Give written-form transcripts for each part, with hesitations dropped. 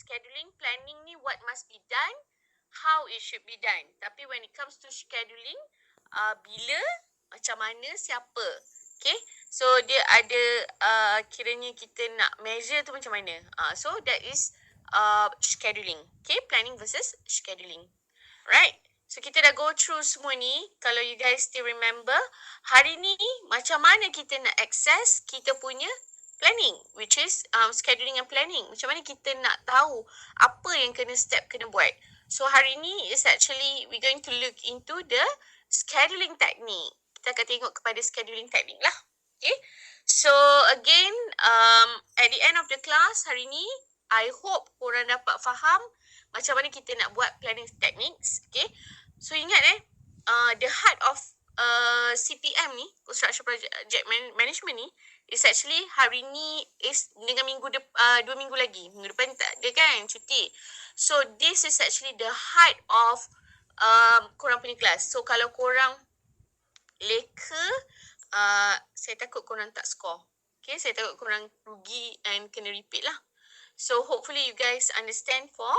scheduling, planning ni what must be done, how it should be done. Tapi when it comes to scheduling, bila, macam mana, siapa. Okay, so dia ada kiranya kita nak measure tu macam mana. So that is scheduling. Okay, planning versus scheduling. Right, so kita dah go through semua ni. Kalau you guys still remember, hari ni macam mana kita nak access kita punya planning, which is scheduling and planning. Macam mana kita nak tahu apa yang step kena buat. So hari ni is actually we going to look into the scheduling technique. Kita akan tengok kepada scheduling technique lah. Okay, so again at the end of the class hari ni, I hope korang dapat faham macam mana kita nak buat planning techniques. Okay, so ingat the heart of CPM ni, Construction Project Management ni, is actually hari ni is dengan 2 minggu lagi. Minggu depan tak ada kan, cuti. So this is actually the heart of korang punya kelas. So kalau korang leka, saya takut korang tak score. Okay, saya takut korang rugi and kena repeat lah. So hopefully you guys understand for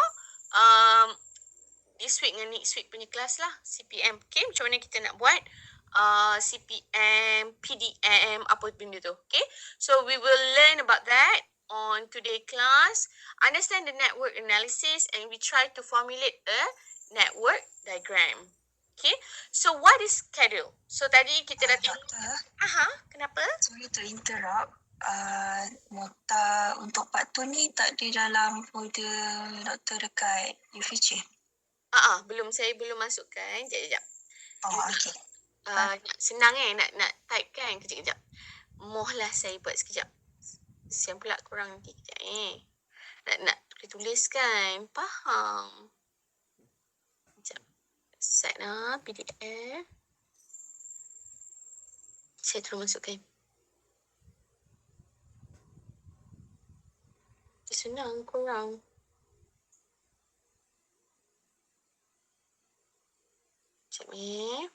this week dengan next week punya kelas lah, CPM. Okay, macam mana kita nak buat CPM, PDM, apa benda tu. Okay, so we will learn about that on today class. Understand the network analysis and we try to formulate a network diagram. Okay, so what is schedule? So tadi kita dah tengok. Kenapa? Sorry to interrupt. Nota untuk part 2 ni tak di dalam folder doktor dekat UVC. Belum, saya belum masukkan. Sekejap. Oh, okey. Senang nak type kan. Kejap. Mohlah saya buat sekejap. Siang pula korang nanti kejap nak tulis kan. Faham. Sekejap. Set PDF. Saya terus masukkan. Senang korang. Sekejap ni.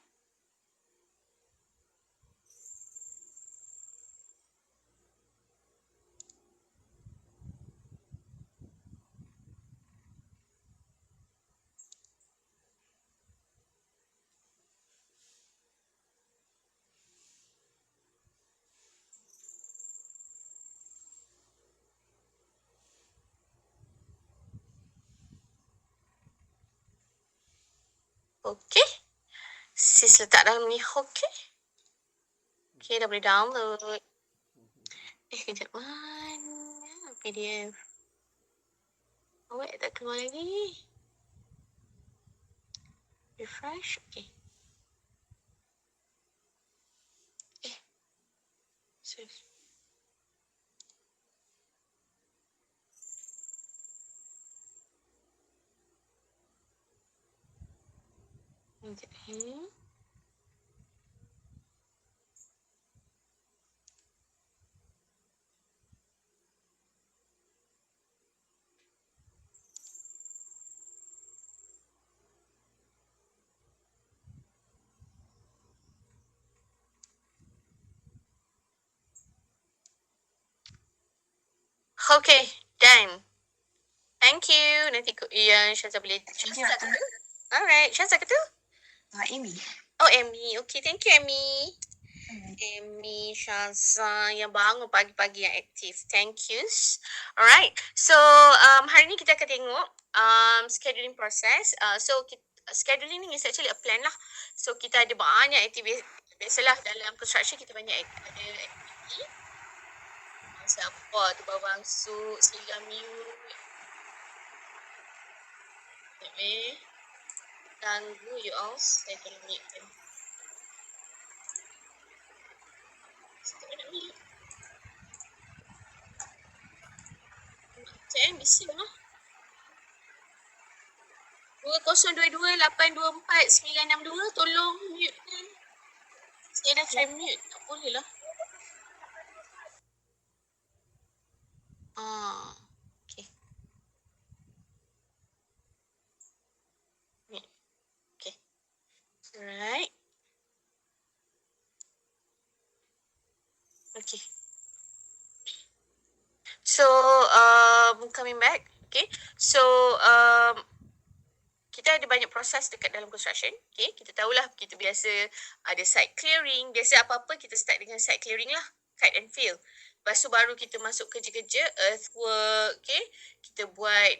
Okay. Sis letak dalam ni. Okay. Okay, dah boleh download. Kejap. Mana PDF? Awak tak keluar lagi. Refresh. Okay. Sis. Okay. Okay, done. Thank you. Nanti Syazah boleh. Syazah ke tu? Alright, Syazah ke tu? Amy. Oh, Amy. Okay, thank you, Amy. Amy, Syazah yang bangun pagi-pagi yang aktif. Thank you. Alright, so hari ni kita akan tengok scheduling process. Scheduling ni is actually a plan lah. So kita ada banyak aktiviti. Biasalah dalam construction kita banyak ada aktiviti. Siapa tu bawang su, silam mute. Ganggu you all. Saya kena mute kan. Saya nak mute. Saya bising lah. 2022-824-962 tolong mute kan. Saya dah try mute. Tak boleh lah. Okay. Okay. Alright. Okay. So, coming back. Okay, so kita ada banyak proses dekat dalam construction. Okay, kita tahulah kita biasa ada site clearing. Biasa apa-apa kita start dengan site clearing lah. Cut and fill. Lepas tu baru kita masuk kerja-kerja earthwork. Okay, kita buat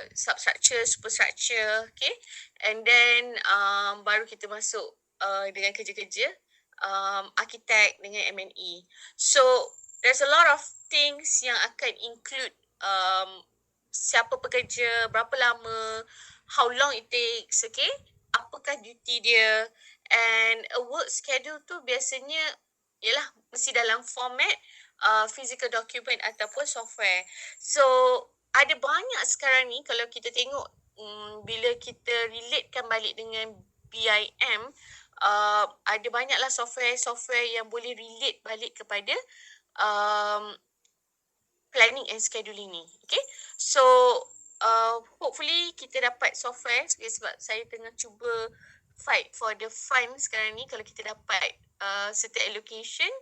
substructure, superstructure. Okay, and then baru kita masuk dengan kerja-kerja architect dengan M&E. So there's a lot of things yang akan include siapa pekerja, berapa lama, how long it takes, okay? Apakah duty dia, and a work schedule tu biasanya ialah mesti dalam format physical document ataupun software. So ada banyak sekarang ni kalau kita tengok bila kita relatekan balik dengan BIM, ada banyaklah software yang boleh relate balik kepada planning and scheduling ni. Okay, so hopefully kita dapat software sebab saya tengah cuba fight for the fund sekarang ni. Kalau kita dapat setiap allocation,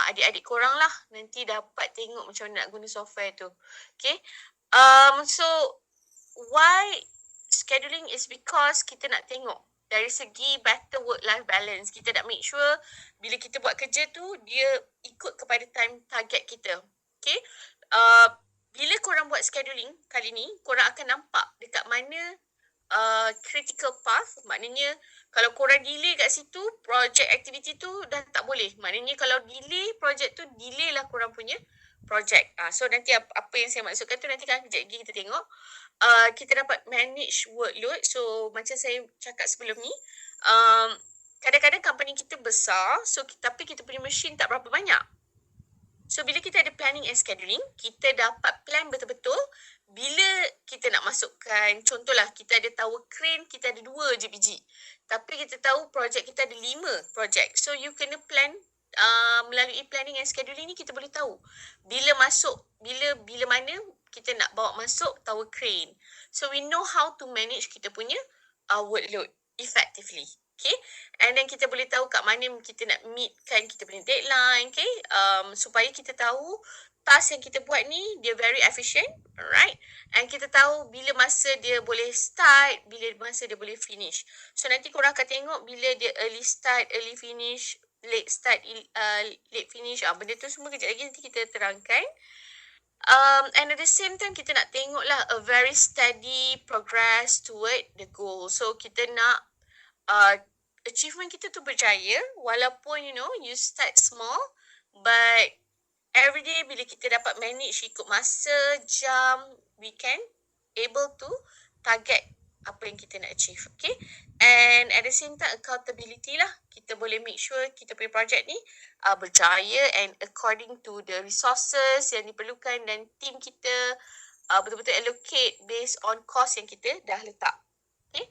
adik-adik korang lah nanti dapat tengok macam mana nak guna software tu. Okay, so why scheduling is because kita nak tengok dari segi better work-life balance. Kita nak make sure bila kita buat kerja tu, dia ikut kepada time target kita. Okay, bila korang buat scheduling kali ni, korang akan nampak dekat mana critical path. Maknanya kalau korang delay kat situ, project activity tu dah tak boleh. Maknanya kalau delay project tu, delay lah korang punya project. So nanti apa yang saya maksudkan tu nanti kan kejap lagi kita tengok. Kita dapat manage workload. So macam saya cakap sebelum ni, kadang-kadang company kita besar, so tapi kita punya machine tak berapa banyak. So bila kita ada planning and scheduling, kita dapat plan betul-betul bila kita nak masukkan, contohlah kita ada tower crane, kita ada 2 je biji. Tapi kita tahu projek kita ada 5 projek. So you kena plan melalui planning and scheduling ni kita boleh tahu bila masuk, bila mana kita nak bawa masuk tower crane. So we know how to manage kita punya workload effectively. Okay, and then kita boleh tahu kat mana kita nak meetkan kita punya deadline, okay, supaya kita tahu task yang kita buat ni dia very efficient, alright, and kita tahu bila masa dia boleh start, bila masa dia boleh finish. So nanti korang akan tengok bila dia early start, early finish, late start, late finish, benda tu semua kejap lagi nanti kita terangkan. And at the same time kita nak tengok lah a very steady progress toward the goal. So kita nak achievement kita tu berjaya walaupun you start small, but every day bila kita dapat manage ikut masa, jam, we can able to target apa yang kita nak achieve. Okay, and at the same time accountability lah, kita boleh make sure kita punya project ni berjaya and according to the resources yang diperlukan, dan team kita betul-betul allocate based on cost yang kita dah letak. Okay,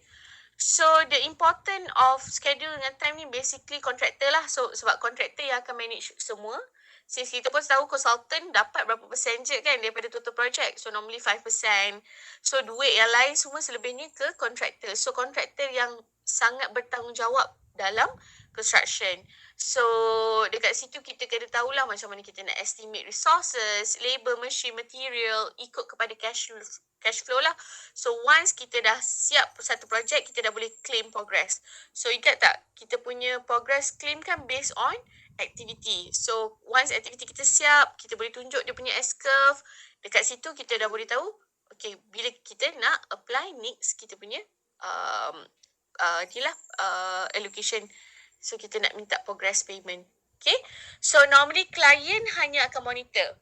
so the important of schedule dengan time ni basically contractor lah. So sebab contractor yang akan manage semua. Since kita pun tahu consultant dapat berapa persen je kan daripada total project. So normally 5%. So duit yang lain semua selebihnya ke contractor. So contractor yang sangat bertanggungjawab dalam construction. So dekat situ kita kena tahulah macam mana kita nak estimate resources, labor, machine, material, ikut kepada cash flow lah. So once kita dah siap satu projek, kita dah boleh claim progress. So ingat tak, kita punya progress claim kan based on activity. So once activity kita siap, kita boleh tunjuk dia punya S-curve. Dekat situ kita dah boleh tahu, okay, bila kita nak apply next kita punya allocation. So kita nak minta progress payment. Okay, so normally client hanya akan monitor.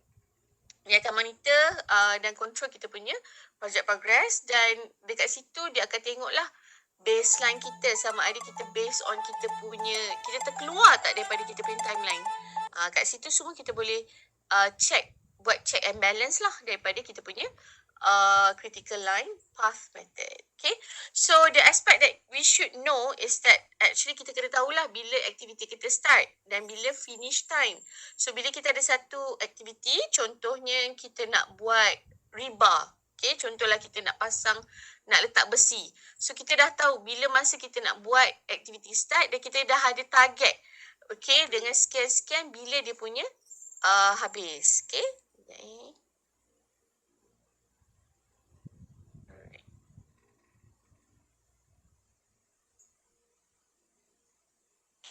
Dia akan monitor dan control kita punya project progress, dan dekat situ dia akan tengoklah baseline kita sama ada kita based on kita punya, kita terkeluar tak daripada kita punya timeline. Kat situ semua kita boleh buat check and balance lah daripada kita punya critical line path method. Okay, so the aspect that we should know is that actually kita kena tahulah bila aktiviti kita start dan bila finish time. So bila kita ada satu aktiviti, contohnya kita nak buat rebar, okay, contohlah kita nak letak besi. So kita dah tahu bila masa kita nak buat aktiviti start, dan kita dah ada target, okay, dengan sekian-sekian bila dia punya habis. Okay,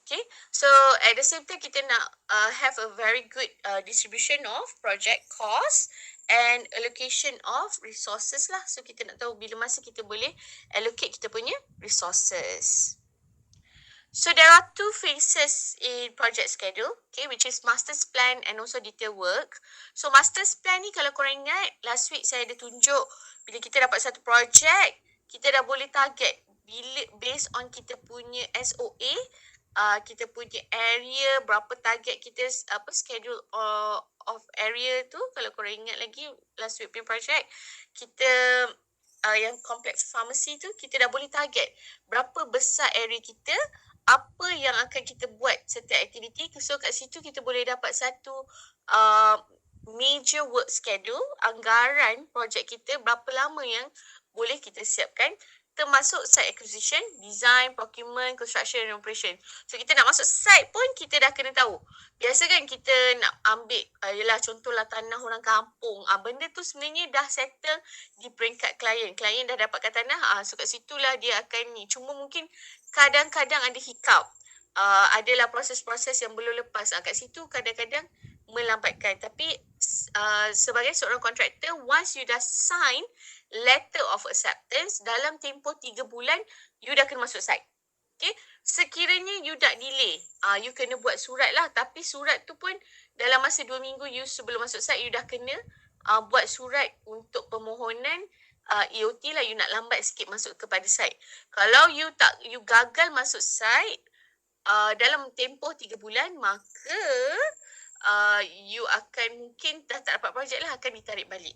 Okay, so at the same time kita nak have a very good distribution of project cost and allocation of resources lah. So kita nak tahu bila masa kita boleh allocate kita punya resources. So there are two phases in project schedule, okay, which is master's plan and also detail work. So master's plan ni kalau korang ingat, last week saya ada tunjuk bila kita dapat satu project, kita dah boleh target bila based on kita punya SOA, kita punya area, berapa target kita, schedule of area tu, kalau korang ingat lagi last week punya project, kita yang complex pharmacy tu, kita dah boleh target berapa besar area kita, apa yang akan kita buat setiap aktiviti. So kat situ kita boleh dapat satu major work schedule, anggaran projek kita, berapa lama yang boleh kita siapkan, termasuk site acquisition, design, procurement, construction and operation. So kita nak masuk site pun kita dah kena tahu. Biasa kan kita nak ambil, yelah contohlah tanah orang kampung. Benda tu sebenarnya dah settle di peringkat klien. Klien dah dapatkan tanah, so kat situlah dia akan ni. Cuma mungkin kadang-kadang ada hiccup. Adalah proses-proses yang belum lepas. Kat situ kadang-kadang melambatkan. Tapi sebagai seorang kontraktor, once you dah sign letter of acceptance, dalam tempoh 3 bulan, you dah kena masuk site. Okay, sekiranya you tak delay, you kena buat surat lah. Tapi surat tu pun dalam masa 2 minggu you sebelum masuk site, you dah kena buat surat untuk permohonan EOT lah. You nak lambat sikit masuk kepada site. Kalau you gagal masuk site dalam tempoh 3 bulan, maka you akan mungkin dah tak dapat projek lah, akan ditarik balik.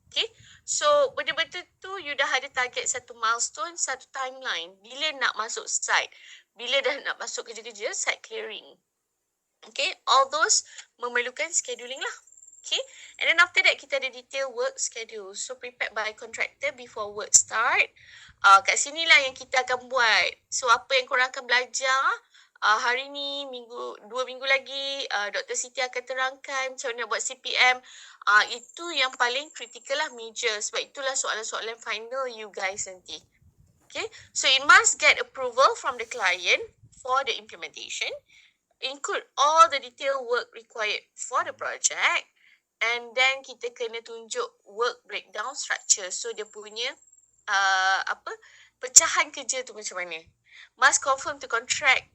Okay, so benda-benda tu you dah ada target satu milestone, satu timeline. Bila nak masuk site, bila dah nak masuk kerja-kerja, site clearing. Okay, all those memerlukan scheduling lah. Okay, and then after that kita ada detail work schedule. So prepared by contractor before work start. Kat sini lah yang kita akan buat. So apa yang korang akan belajar hari ni, 2 minggu lagi, Dr. Siti akan terangkan macam mana buat CPM. Itu yang paling critical lah, major. Sebab itulah soalan-soalan final you guys nanti. Okay, so it must get approval from the client for the implementation, include all the detailed work required for the project, and then kita kena tunjuk work breakdown structure. So dia punya pecahan kerja tu macam mana. Must confirm to contract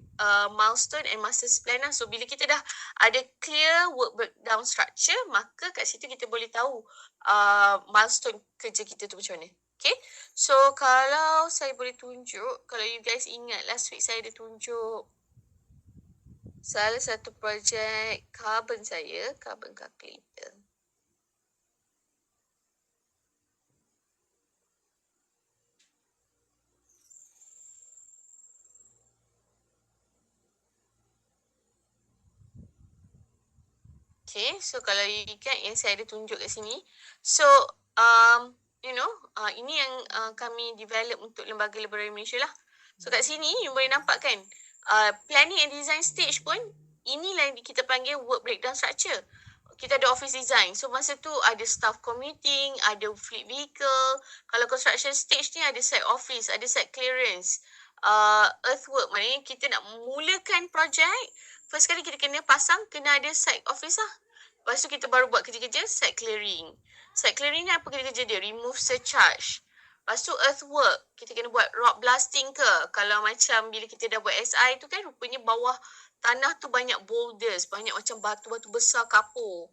milestone and master's plan lah. So bila kita dah ada clear work breakdown structure, maka kat situ kita boleh tahu milestone kerja kita tu macam mana. Okay, so kalau saya boleh tunjuk, kalau you guys ingat last week saya ada tunjuk salah satu projek carbon saya, carbon calculator. Okay, so kalau you ingat yang saya ada tunjuk kat sini. So, ini yang kami develop untuk Lembaga Laboratory Malaysia lah. So kat sini, you boleh nampak kan, planning and design stage pun, inilah yang kita panggil work breakdown structure. Kita ada office design. So masa tu ada staff commuting, ada fleet vehicle. Kalau construction stage ni ada site office, ada site clearance. Earthwork, maknanya kita nak mulakan projek, first kali kita kena kena ada site office lah. Lepas tu kita baru buat kerja-kerja site clearing. Site clearing ni apa kerja-kerja dia? Remove surcharge. Lepas tu earthwork, kita kena buat rock blasting ke? Kalau macam bila kita dah buat SI tu kan, rupanya bawah tanah tu banyak boulders, banyak macam batu-batu besar kapur.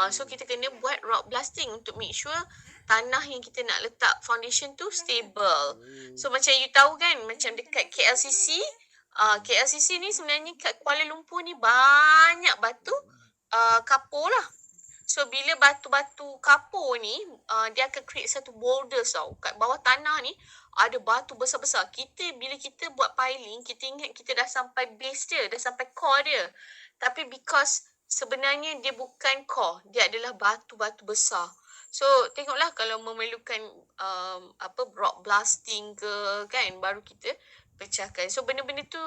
So kita kena buat rock blasting untuk make sure tanah yang kita nak letak foundation tu stable. So macam you tahu kan, macam dekat KLCC, KLCC ni sebenarnya kat Kuala Lumpur ni banyak batu kapur lah. So bila batu-batu kapur ni, dia akan create satu boulders tau. Kat bawah tanah ni ada batu besar-besar. Bila kita buat piling, kita ingat kita dah sampai base dia, dah sampai core dia. Tapi because sebenarnya dia bukan core, dia adalah batu-batu besar. So tengoklah kalau memerlukan rock blasting ke kan, baru kita pecahkan. So benda-benda tu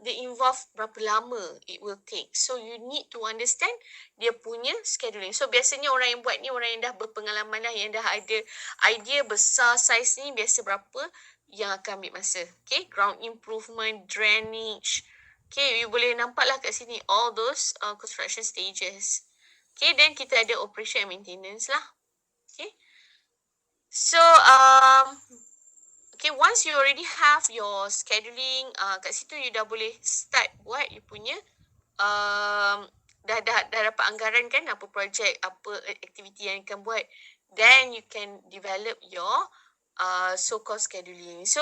they involve berapa lama it will take. So you need to understand dia punya scheduling. So biasanya orang yang buat ni orang yang dah berpengalaman lah, yang dah ada idea besar saiz ni biasa berapa yang akan ambil masa. Okay, ground improvement, drainage, Okay, you boleh nampak lah kat sini all those construction stages. Okay, then kita ada operation and maintenance lah. Okay. So, okay, once you already have your scheduling, kat situ you dah boleh start buat you punya dah dapat anggaran kan apa projek, apa aktiviti yang akan buat. Then you can develop your so-called scheduling. So,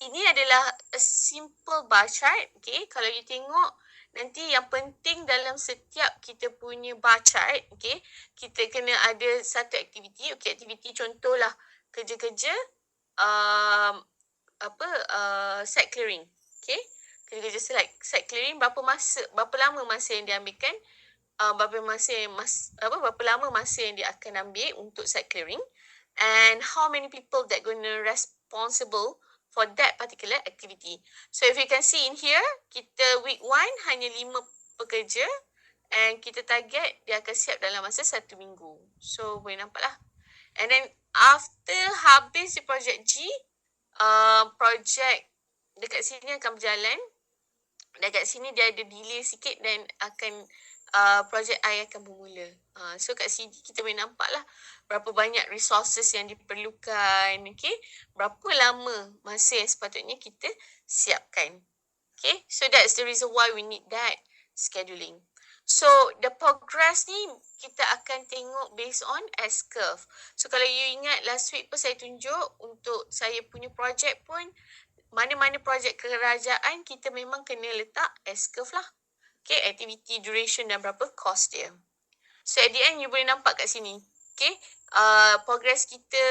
ini adalah a simple bar chart. Okay, kalau you tengok, nanti yang penting dalam setiap kita punya bar chart, okay, kita kena ada satu aktiviti. Okay, aktiviti contohlah kerja-kerja site clearing. Okay, kerja-kerja site clearing, berapa lama masa yang diambilkan, berapa lama masa yang dia akan ambil untuk site clearing, and how many people that gonna responsible for that particular activity. So if you can see in here, kita week 1 hanya 5 pekerja and kita target dia akan siap dalam masa 1 minggu. So boleh nampak lah. And then after habis di projek G, projek dekat sini akan berjalan. Dekat sini dia ada delay sikit dan akan projek I akan bermula. So kat sini kita boleh nampak lah berapa banyak resources yang diperlukan. Okay, berapa lama masa yang sepatutnya kita siapkan. Okay, so that's the reason why we need that scheduling. So the progress ni kita akan tengok based on S-curve. So kalau you ingat last week pun saya tunjuk untuk saya punya projek pun, mana-mana projek kerajaan kita memang kena letak S-curve lah. Okay, activity duration dan berapa cost dia. So at the end you boleh nampak kat sini. Okay, progress kita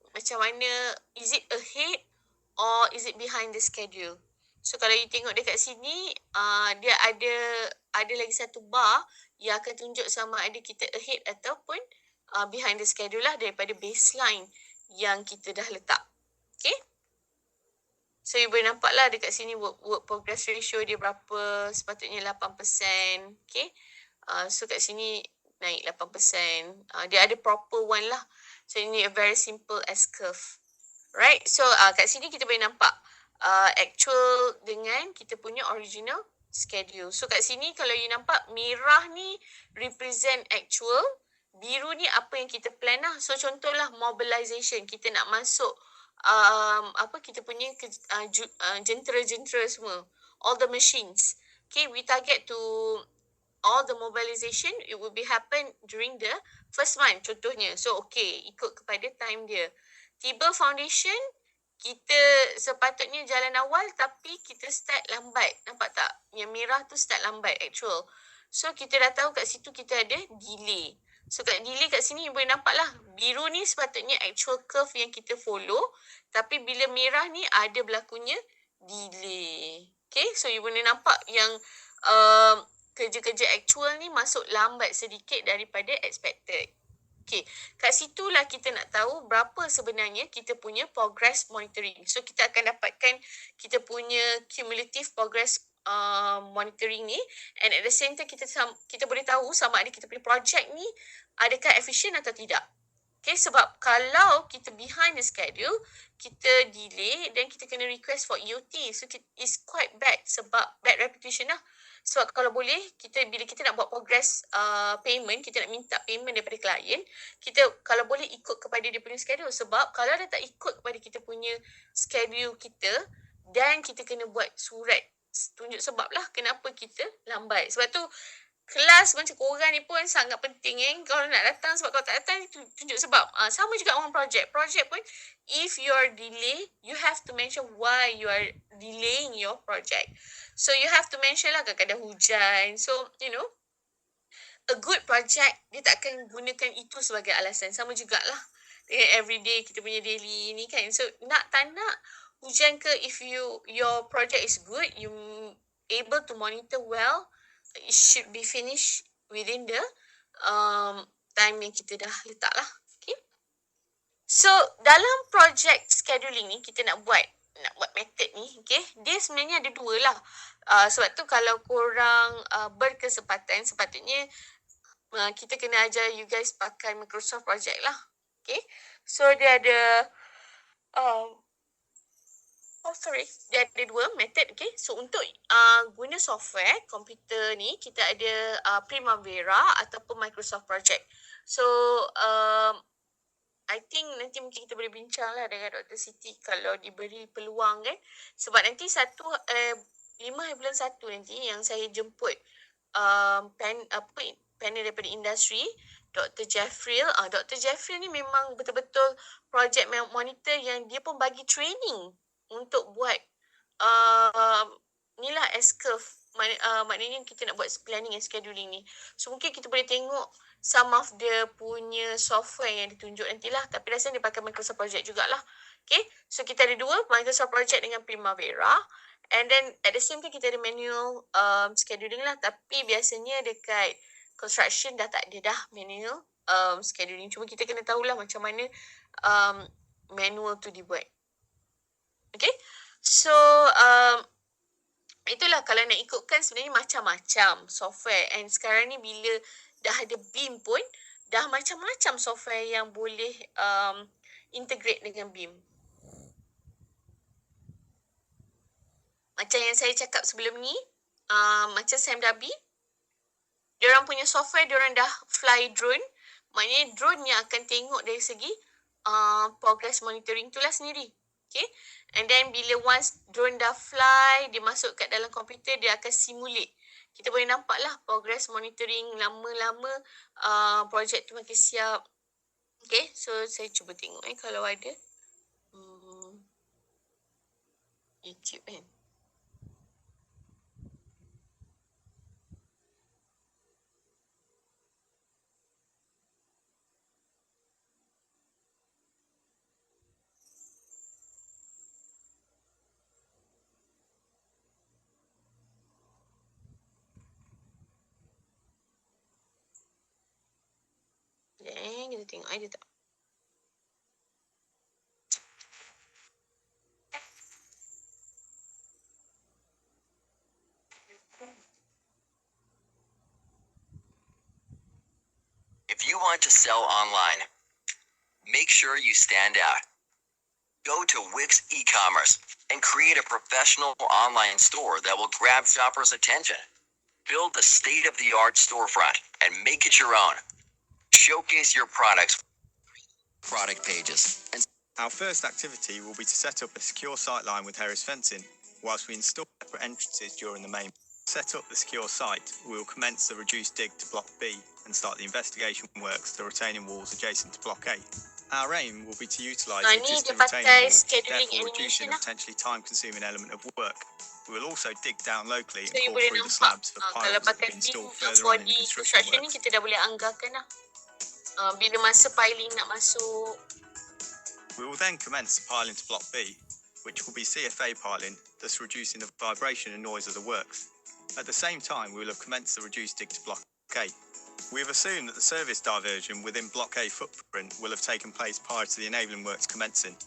macam mana, is it ahead or is it behind the schedule. So kalau you tengok dekat sini, dia ada lagi satu bar yang akan tunjuk sama ada kita ahead ataupun behind the schedule lah daripada baseline yang kita dah letak. Okay. So you boleh nampak lah dekat sini work progress ratio dia berapa, sepatutnya 8%. Okay. So kat sini naik 8%. Dia ada proper one lah. So ini a very simple S-curve. Right. So kat sini kita boleh nampak actual dengan kita punya original schedule. So kat sini kalau you nampak merah ni represent actual, biru ni apa yang kita plan lah. So contohlah mobilization, kita nak masuk kita punya jentera-jentera semua, all the machines. Okay, we target to all the mobilization, it will be happen during the first month contohnya. So okay, ikut kepada time dia. Tiba foundation, kita sepatutnya jalan awal tapi kita start lambat. Nampak tak? Yang merah tu start lambat actual. So kita dah tahu kat situ kita ada delay. So kat delay kat sini you boleh nampak lah. Biru ni sepatutnya actual curve yang kita follow. Tapi bila merah ni ada berlakunya delay. Okay, so you boleh nampak yang kerja-kerja actual ni masuk lambat sedikit daripada expected. Okay, kat situlah kita nak tahu berapa sebenarnya kita punya progress monitoring. So kita akan dapatkan kita punya cumulative progress monitoring ni, and at the same time kita boleh tahu sama ada kita punya project ni adakah efficient atau tidak. Okay, sebab kalau kita behind the schedule, kita delay, then kita kena request for EOT. So it's quite bad, sebab bad reputation lah. Sebab kalau boleh, bila kita nak buat progress payment, kita nak minta payment daripada klien, kita kalau boleh ikut kepada dia punya schedule. Sebab kalau dia tak ikut kepada kita punya schedule kita, dan kita kena buat surat tunjuk sebab lah kenapa kita lambat. Sebab tu kelas macam korang ni pun sangat penting kalau nak datang, sebab kalau tak datang tunjuk sebab. Sama juga orang project pun, if you are delay, you have to mention why you are delaying your project. So you have to mention lah kadang-kadang hujan. So you know, a good project dia tak akan gunakan itu sebagai alasan. Sama jugalah dengan everyday kita punya daily ni kan. So nak tak nak hujan ke, if your project is good, you able to monitor well, it should be finished within the time yang kita dah letak lah. Okay. So dalam project scheduling ni kita nak buat method ni, okay, dia sebenarnya ada dua lah. Sebab tu kalau korang berkesempatan, sepatutnya kita kena ajar you guys pakai Microsoft Project lah. Okay. So dia ada Dia ada dua method, okay. So, untuk guna software komputer ni, kita ada Primavera ataupun Microsoft Project. So, I think nanti mungkin kita boleh bincang lah dengan Dr. Siti kalau diberi peluang kan. Sebab nanti 5 bulan 1 nanti yang saya jemput panel daripada industri, Dr. Jeffrey. Dr. Jeffrey ni memang betul-betul project monitor yang dia pun bagi training untuk buat ni lah S-curve. Maknanya kita nak buat planning and scheduling ni. So mungkin kita boleh tengok some of the punya software yang ditunjuk nantilah. Tapi rasanya dia pakai Microsoft Project jugalah. Okay, so kita ada dua, Microsoft Project dengan Primavera. And then at the same time kita ada manual scheduling lah. Tapi biasanya dekat construction dah tak ada dah manual scheduling. Cuma kita kena tahulah macam mana manual tu dibuat. Okay, so itulah kalau nak ikutkan sebenarnya macam-macam software. And sekarang ni bila dah ada BIM pun, dah macam-macam software yang boleh integrate dengan BIM. Macam yang saya cakap sebelum ni, macam Sam Dabi, diorang punya software, diorang dah fly drone. Maknanya drone yang akan tengok dari segi progress monitoring tu lah sendiri. Okay. And then bila once drone dah fly, dia masuk kat dalam komputer, dia akan simulate. Kita boleh nampak lah progress monitoring lama-lama projek tu makin siap. Okay, so saya cuba tengok kalau ada YouTube kan. Kita tengok ada tak. If you want to sell online, make sure you stand out. Go to Wix e-commerce and create a professional online store that will grab shoppers' attention. Build a state-of-the-art storefront and make it your own. Showcase your products, product pages, and our first activity will be to set up a secure sight line with Harris fencing, whilst we install separate entrances during the main. Set up the secure site, we will commence the reduced dig to Block B and start the investigation works to retaining walls adjacent to Block A. Our aim will be to utilise the existing retaining walls, therefore reducing the potentially time-consuming element of work. We will also dig down locally and pull through the slabs for piles that will be installed further on in the construction works. Kita dah boleh anggarkan lah. Bila masa piling nak masuk. We will then commence the piling to Block B, which will be CFA piling, thus reducing the vibration and noise of the works. At the same time, we will have commenced the reduced dig to Block A. We have assumed that the service diversion within Block A footprint will have taken place prior to the enabling works commencing.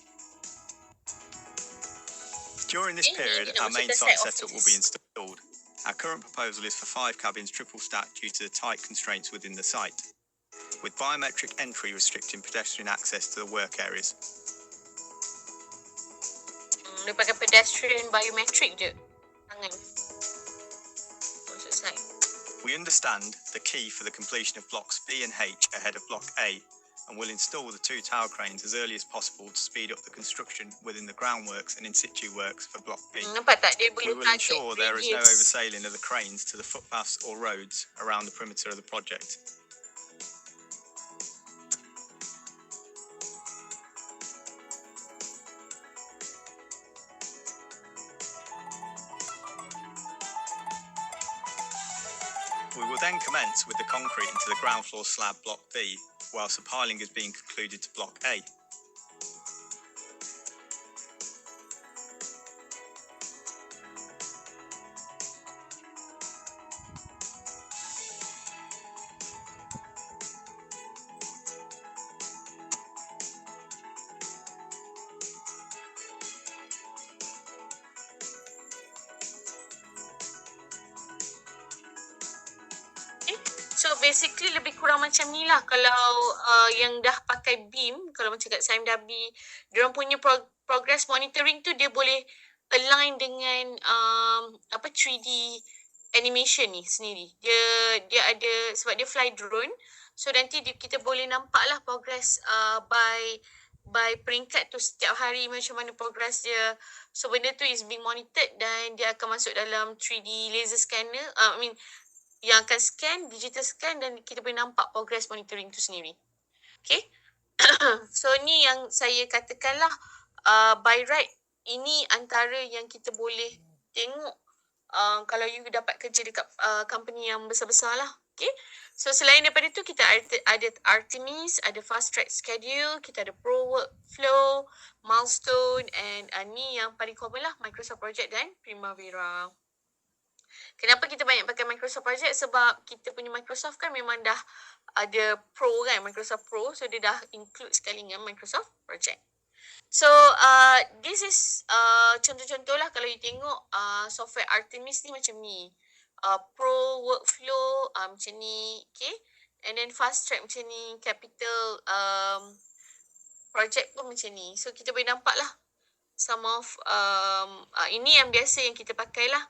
During this period, our main site setup will be installed. Our current proposal is for 5 cabins triple stacked due to the tight constraints within the site, with biometric entry restricting pedestrian access to the work areas. Dia pakai pedestrian biometric je. Tangan. Maksud saya. We understand the key for the completion of blocks B and H ahead of Block A, and will install the 2 tower cranes as early as possible to speed up the construction within the groundworks and in situ works for Block B. Nampak tak dia We boleh will ensure there is no oversailing of the cranes to the footpaths or roads around the perimeter of the project. We will then commence with the concrete into the ground floor slab Block B, whilst the piling is being concluded to Block A. So basically lebih kurang macam ni lah. Kalau yang dah pakai BIM, kalau macam kat SIM Dabi, diorang punya progress monitoring tu dia boleh align dengan 3D animation ni sendiri. Dia ada, sebab dia fly drone, so nanti kita boleh nampak lah progress by peringkat tu setiap hari macam mana progress dia. So benda tu is being monitored dan dia akan masuk dalam 3D laser scanner, yang akan scan, digital scan, dan kita boleh nampak progress monitoring tu sendiri. Okay. So ni yang saya katakan lah, by right, ini antara yang kita boleh tengok kalau you dapat kerja dekat company yang besar-besar lah. Okay. So selain daripada tu, kita ada Artemis, ada fast track schedule, kita ada pro workflow, milestone, and ni yang paling common lah, Microsoft Project dan Primavera. Kenapa kita banyak pakai Microsoft Project? Sebab kita punya Microsoft kan memang dah ada Pro kan, Microsoft Pro. So, dia dah include sekali dengan Microsoft Project. So, this is contoh-contoh lah kalau you tengok software Artemis ni macam ni. Pro Workflow macam ni. Okay. And then Fast Track macam ni. Capital Project pun macam ni. So, kita boleh nampak lah some of ini yang biasa yang kita pakai lah.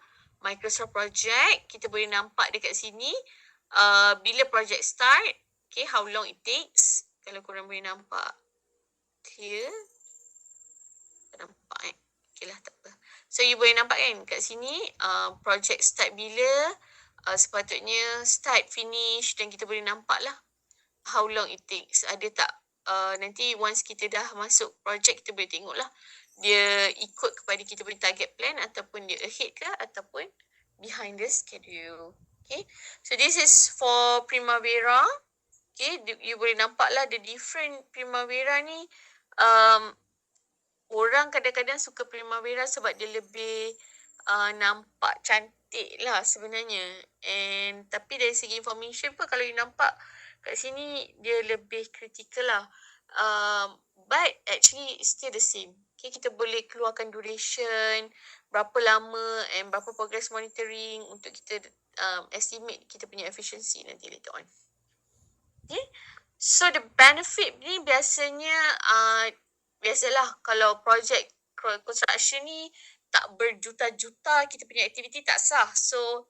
Microsoft Project, kita boleh nampak dekat sini bila project start, okay, how long it takes. Kalau korang boleh nampak clear, tak nampak okay lah, tak apa. So you boleh nampak kan kat sini project start bila, sepatutnya start, finish, dan kita boleh nampak lah how long it takes. Ada tak nanti once kita dah masuk project, kita boleh tengok lah dia ikut kepada kita punya target plan ataupun dia ahead ke ataupun behind the schedule. Okay. So this is for Primavera. Okay. You boleh nampak lah the different Primavera ni. Orang kadang-kadang suka Primavera sebab dia lebih nampak cantik lah sebenarnya. And tapi dari segi information pun kalau you nampak kat sini dia lebih critical lah. But actually it's still the same. Okay, kita boleh keluarkan duration, berapa lama and berapa progress monitoring untuk kita estimate kita punya efficiency nanti later on. Okay, so the benefit ni biasanya, biasalah kalau project construction ni tak berjuta-juta kita punya aktiviti tak sah. So,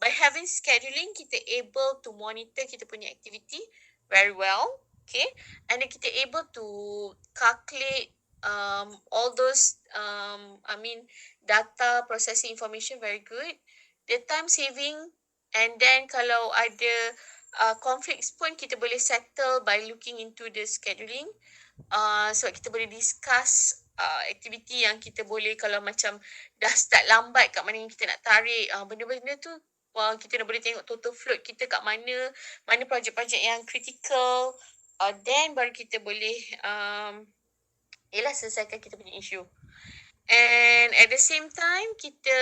by having scheduling, kita able to monitor kita punya aktiviti very well. Okay, and then kita able to calculate all those data processing information very good. The time saving, and then kalau ada conflicts pun kita boleh settle by looking into the scheduling. Sebab kita boleh discuss aktiviti yang kita boleh, kalau macam dah start lambat kat mana yang kita nak tarik, benda-benda tu kita dah boleh tengok total float kita kat mana projek-projek yang critical, then baru kita boleh selesaikan kita punya isu. And at the same time, kita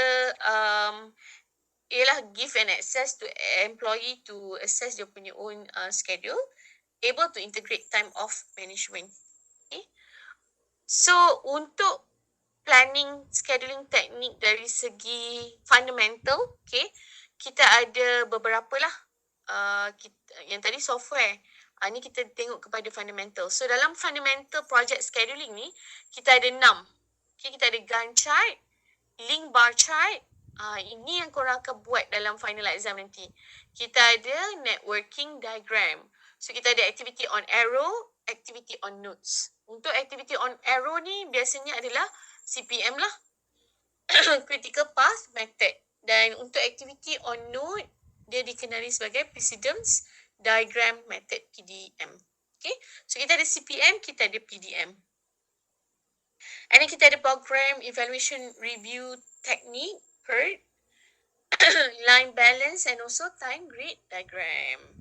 give an access to employee to assess dia punya own schedule, able to integrate time off management. Okay. So, untuk planning scheduling teknik dari segi fundamental, okay, kita ada beberapa lah. Yang tadi software. Ni kita tengok kepada fundamental. So, dalam fundamental project scheduling ni, kita ada 6. Okay, kita ada Gantt chart, link bar chart. Ini yang korang akan buat dalam final exam nanti. Kita ada networking diagram. So, kita ada activity on arrow, activity on nodes. Untuk activity on arrow ni, biasanya adalah CPM lah. Critical Path Method. Dan untuk activity on node, dia dikenali sebagai Precedence Diagram Method, PDM. Okay. So, kita ada CPM, kita ada PDM. And then kita ada Program Evaluation Review Technique, PERT, Line Balance, and also Time Grid Diagram.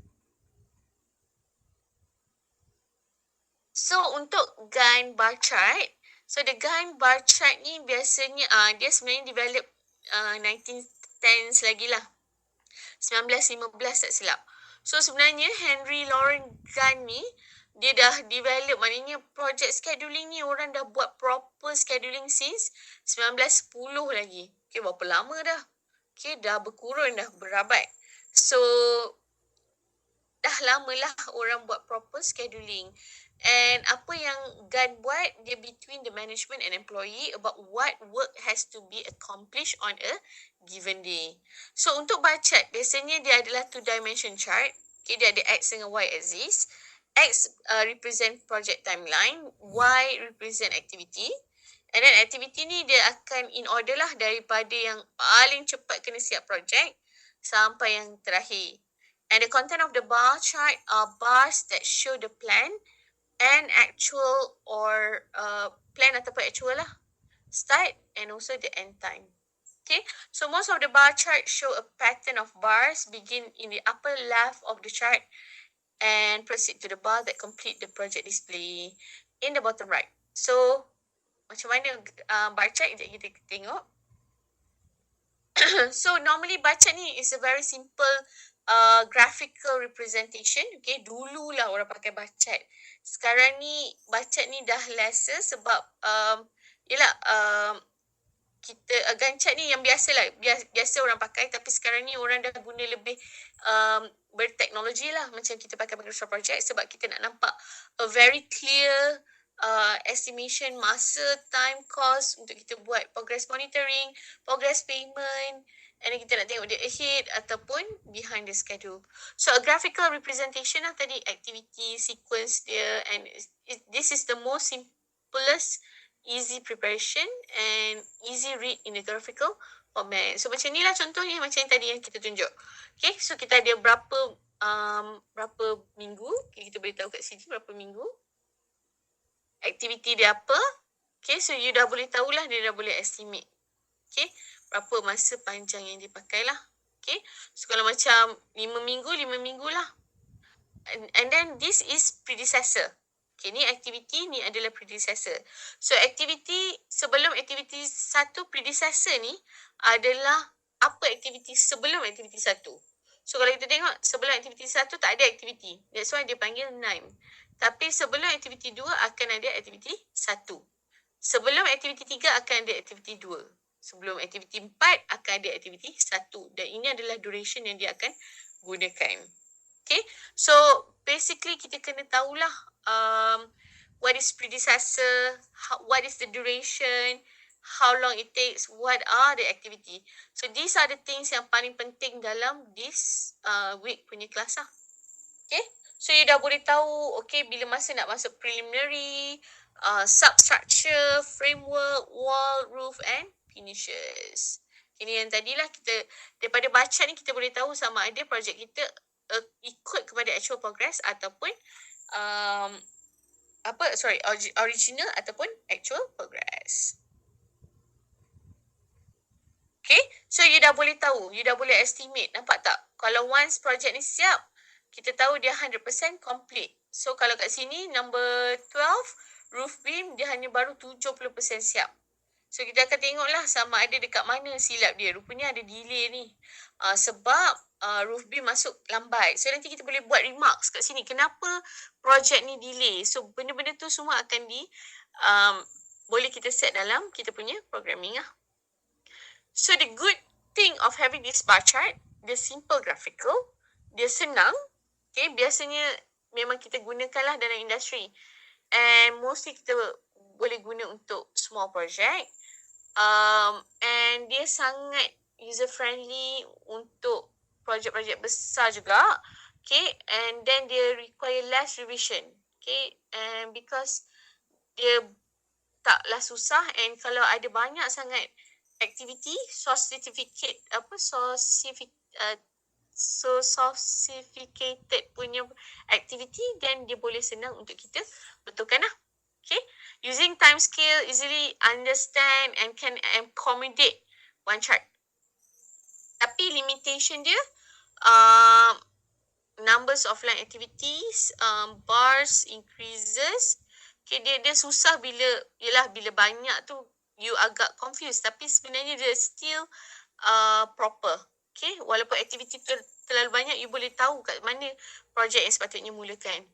So, untuk Gantt bar chart, so the Gantt bar chart ni biasanya, dia sebenarnya develop 1910s lagi lah. 1915 tak silap. So sebenarnya Henry Lawrence Gantt ni, dia dah develop, maknanya project scheduling ni orang dah buat proper scheduling since 1910 lagi. Okay, berapa lama dah? Okay, dah berkurun dah, berabad. So dah lamalah orang buat proper scheduling. And apa yang GAN buat, dia between the management and employee about what work has to be accomplished on a given day. So untuk bar chart, biasanya dia adalah 2-dimension chart. Okay, dia ada X dengan Y axis. X represent project timeline, Y represent activity. And then activity ni dia akan in order lah daripada yang paling cepat kena siap project sampai yang terakhir. And the content of the bar chart are bars that show the plan and actual or plan ataupun actual lah, start and also the end time. Okay, so most of the bar chart show a pattern of bars begin in the upper left of the chart and proceed to the bar that complete the project display in the bottom right. So macam mana bar chart, sekejap kita tengok. So normally bar chart ni is a very simple graphical representation. Okay, dululah orang pakai bar chart. Sekarang ni bar chart ni dah lesser sebab kita Gantt chart ni yang biasa lah, biasa orang pakai, tapi sekarang ni orang dah guna lebih berteknologi lah, macam kita pakai Microsoft Project sebab kita nak nampak a very clear estimation masa, time, cost untuk kita buat progress monitoring, progress payment, and then kita nak tengok dia ahead ataupun behind the schedule. So a graphical representation lah tadi, activity sequence dia, and this is the most simplest easy preparation and easy read in the graphical format. So macam ni lah contohnya, macam yang tadi yang kita tunjuk. Okay, so kita ada berapa minggu, okay, kita boleh tahu kat sini berapa minggu. Aktiviti dia apa. Okay, so you dah boleh tahulah, dia dah boleh estimate. Okay, berapa masa panjang yang dia pakai lah. Okay, so kalau macam 5 minggu lah. And then this is predecessor. Okay, ni aktiviti, ni adalah predecessor. So aktiviti, sebelum aktiviti 1, predecessor ni adalah apa aktiviti sebelum aktiviti 1. So kalau kita tengok sebelum aktiviti 1 tak ada aktiviti. That's why dia panggil NIME. Tapi sebelum aktiviti 2 akan ada aktiviti 1. Sebelum aktiviti 3 akan ada aktiviti 2. Sebelum aktiviti 4 akan ada aktiviti 1. Dan ini adalah duration yang dia akan gunakan. Okay. So basically kita kena tahulah what is predecessor, what is the duration, how long it takes, what are the activity. So these are the things yang paling penting dalam this week punya kelas lah. Okay. So you dah boleh tahu, okay, bila masa nak masuk preliminary, substructure, framework, wall, roof and finishes. Ini yang tadilah kita, daripada baca ni kita boleh tahu sama ada projek kita ikut kepada actual progress ataupun original ataupun actual progress. Okay, so you dah boleh tahu, you dah boleh estimate, nampak tak? Kalau once projek ni siap, kita tahu dia 100% complete. So kalau kat sini number 12, roof beam, dia hanya baru 70% siap. So kita akan tengoklah sama ada dekat mana silap dia. Rupanya ada delay ni. Sebab roof beam masuk lambat. So nanti kita boleh buat remarks kat sini. Kenapa projek ni delay? So benda-benda tu semua akan boleh kita set dalam kita punya programming lah. So the good thing of having this bar chart, dia simple graphical, dia senang. Okay, biasanya memang kita gunakanlah dalam industri. And mostly kita boleh guna untuk small project. And dia sangat user friendly untuk projek-projek besar juga. Okay, and then dia require less revision. Okay, and because dia taklah susah, and kalau ada banyak sangat activity, sophisticated punya activity, then dia boleh senang untuk kita betulkan lah. Okay, using time scale easily understand and can accommodate one chart. Tapi limitation dia, numbers of line activities, bars increases. Okay, dia susah bila banyak tu you agak confused, tapi sebenarnya dia still proper. Okay, walaupun aktiviti terlalu banyak, you boleh tahu kat mana projek yang sepatutnya mulakan.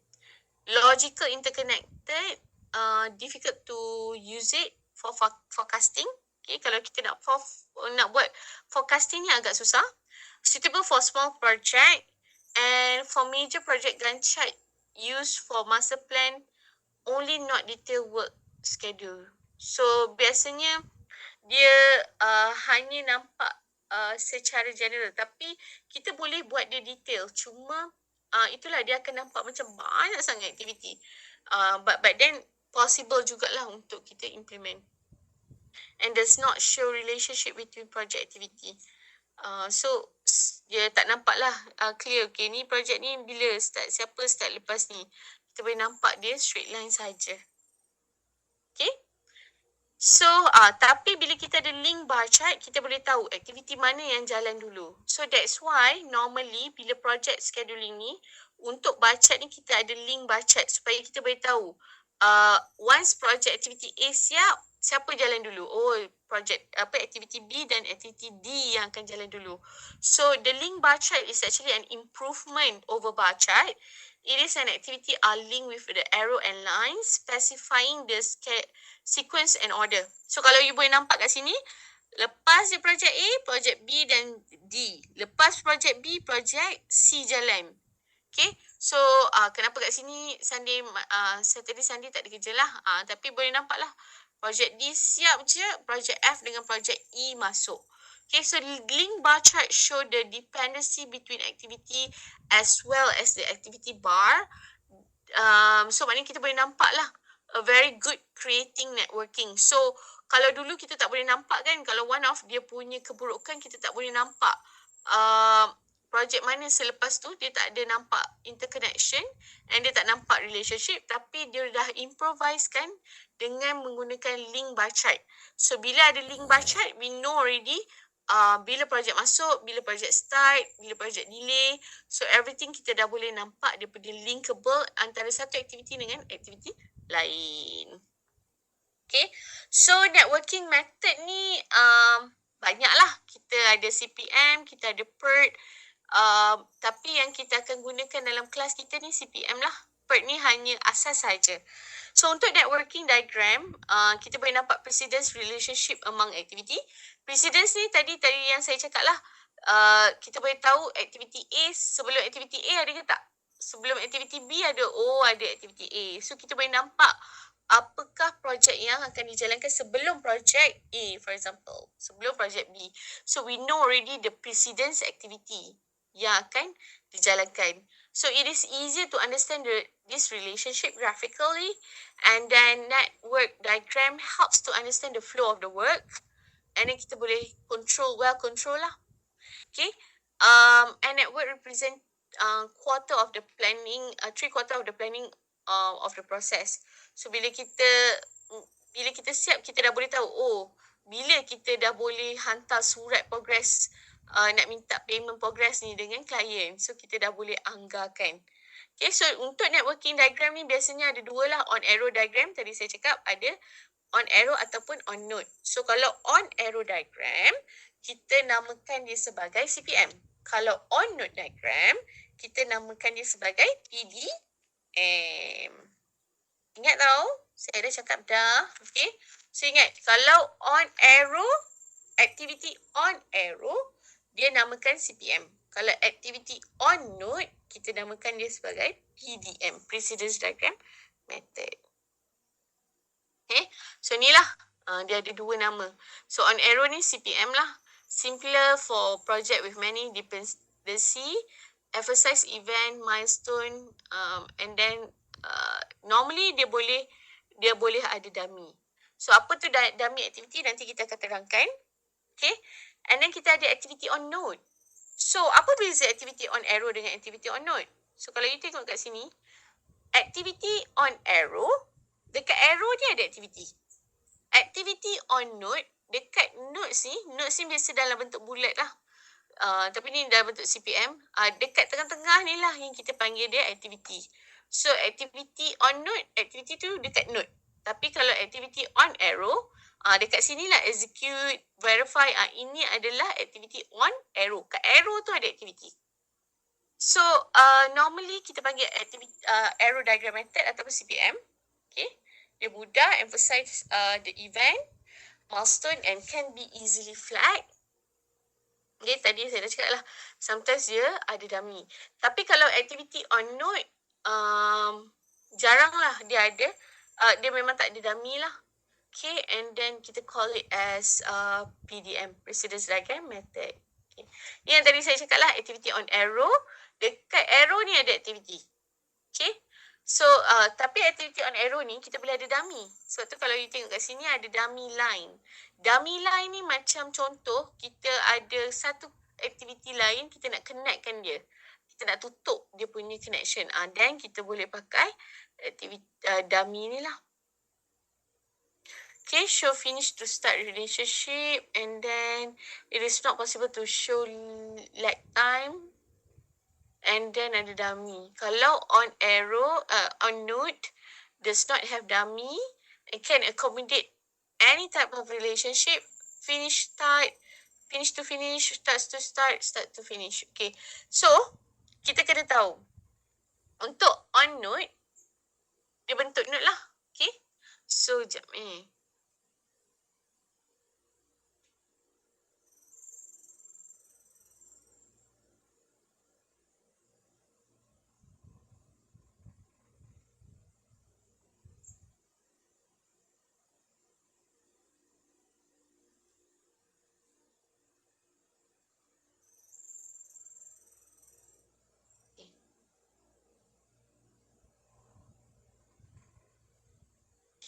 Logical interconnected, difficult to use it for forecasting. Okay, kalau kita nak buat forecasting ni agak susah. Suitable for small project And for major project Gantt chart used for master plan only, not detail work schedule. So biasanya dia hanya nampak secara general, tapi kita boleh buat dia detail. Cuma itulah, dia akan nampak macam banyak sangat aktiviti. But then possible jugalah untuk kita implement. And does not show relationship between project activity. So dia tak nampak lah clear. Okay, ni projek ni bila start, siapa start lepas ni. Kita boleh nampak dia straight line saja. Okay. So tapi bila kita ada link bar chart, kita boleh tahu aktiviti mana yang jalan dulu. So that's why normally bila project scheduling ni, untuk bar chart ni kita ada link bar chart supaya kita boleh tahu once project activity A siap, siapa jalan dulu? Oh, project activity B dan activity D yang akan jalan dulu. So the link bar chart is actually an improvement over bar chart. It is an activity linked with the arrow and lines specifying the sequence and order. So kalau you boleh nampak kat sini, lepas dia project A, project B dan D. Lepas project B, project C jalan. Okay, so kenapa kat sini Saturday Sunday tak ada kerja lah. Tapi boleh nampak lah, project D siap je, project F dengan project E masuk. Okay, so link bar chart show the dependency between activity as well as the activity bar. So maknanya kita boleh nampak lah, a very good creating networking. So kalau dulu kita tak boleh nampak kan, kalau one of dia punya keburukan, kita tak boleh nampak projek mana selepas tu dia tak ada nampak interconnection and dia tak nampak relationship, tapi dia dah improvise kan dengan menggunakan link bar chart. So bila ada link bar chart, we know already bila projek masuk, bila projek start, bila projek delay. So everything kita dah boleh nampak dia punya linkable antara satu aktiviti dengan aktiviti lain. Okay, so networking method ni banyak lah. Kita ada CPM, kita ada PERT. Tapi yang kita akan gunakan dalam kelas kita ni CPM lah. PERT ni hanya asas saja. So untuk networking diagram, kita boleh nampak precedence relationship among activity. Precedence ni tadi yang saya cakap lah. Kita boleh tahu activity A sebelum activity A ada ke tak? Sebelum activity B ada activity A. So kita boleh nampak apakah projek yang akan dijalankan sebelum projek A, for example. Sebelum projek B. So we know already the precedence activity yang akan dijalankan. So it is easier to understand this relationship graphically, and then network diagram helps to understand the flow of the work, and then kita boleh control lah. Okay, and network represent quarter of the planning, 3/4 of the planning of the process. So bila kita siap, kita dah boleh tahu bila kita dah boleh hantar surat progress, nak minta payment progress ni dengan klien. So kita dah boleh anggarkan. Okay, so untuk networking diagram ni biasanya ada dua lah. On arrow diagram tadi saya cakap ada on arrow ataupun on node. So kalau on arrow diagram, kita namakan dia sebagai CPM. Kalau on node diagram, kita namakan dia sebagai PDM. Ingat tau, saya dah cakap dah. Okay, so ingat, kalau on arrow, activity on arrow, dia namakan CPM. Kalau activity on node, kita namakan dia sebagai PDM, Precedence Diagram Method. Okay, so ni lah, dia ada dua nama. So on arrow ni CPM lah. Simpler for project with many dependency, emphasize event, milestone, and then normally dia boleh ada dummy. So apa tu dummy activity, nanti kita akan terangkan. Okay, and then kita ada activity on node. So apa beza activity on arrow dengan activity on node? So kalau you tengok kat sini, activity on arrow, dekat arrow ni ada activity. Activity on node, dekat nodes ni biasa dalam bentuk bulat lah. Tapi ni dalam bentuk CPM. Dekat tengah-tengah ni lah yang kita panggil dia activity. So activity on node, activity tu dekat node. Tapi kalau activity on arrow, dekat sini lah execute, verify. Ini adalah activity on arrow. Kat arrow tu ada activity. So normally kita panggil activity, arrow diagram method ataupun CPM. Okay, dia mudah, emphasize the event, milestone, and can be easily flagged. Okay, tadi saya dah cakap lah. Sometimes dia ada dummy. Tapi kalau activity on note, jarang lah dia ada. Dia memang tak ada dummy lah. Okay, and then kita call it as PDM, Precedence Diagram Method. Okay. Ni yang tadi saya cakap lah, activity on arrow. Dekat arrow ni ada activity. Okay. So, tapi activity on arrow ni kita boleh ada dummy. Sebab tu kalau you tengok kat sini ada dummy line. Dummy line ni macam contoh, kita ada satu activity lain, kita nak connectkan dia. Kita nak tutup dia punya connection. Then kita boleh pakai activity dummy ni lah. Okay, show finish to start relationship, and then it is not possible to show lag time. And then ada dummy. Kalau on arrow, on note, does not have dummy, it can accommodate any type of relationship, finish start, finish to finish, start to start, start to finish. Okay, so kita kena tahu untuk on note, dia bentuk note lah. Okay, so jap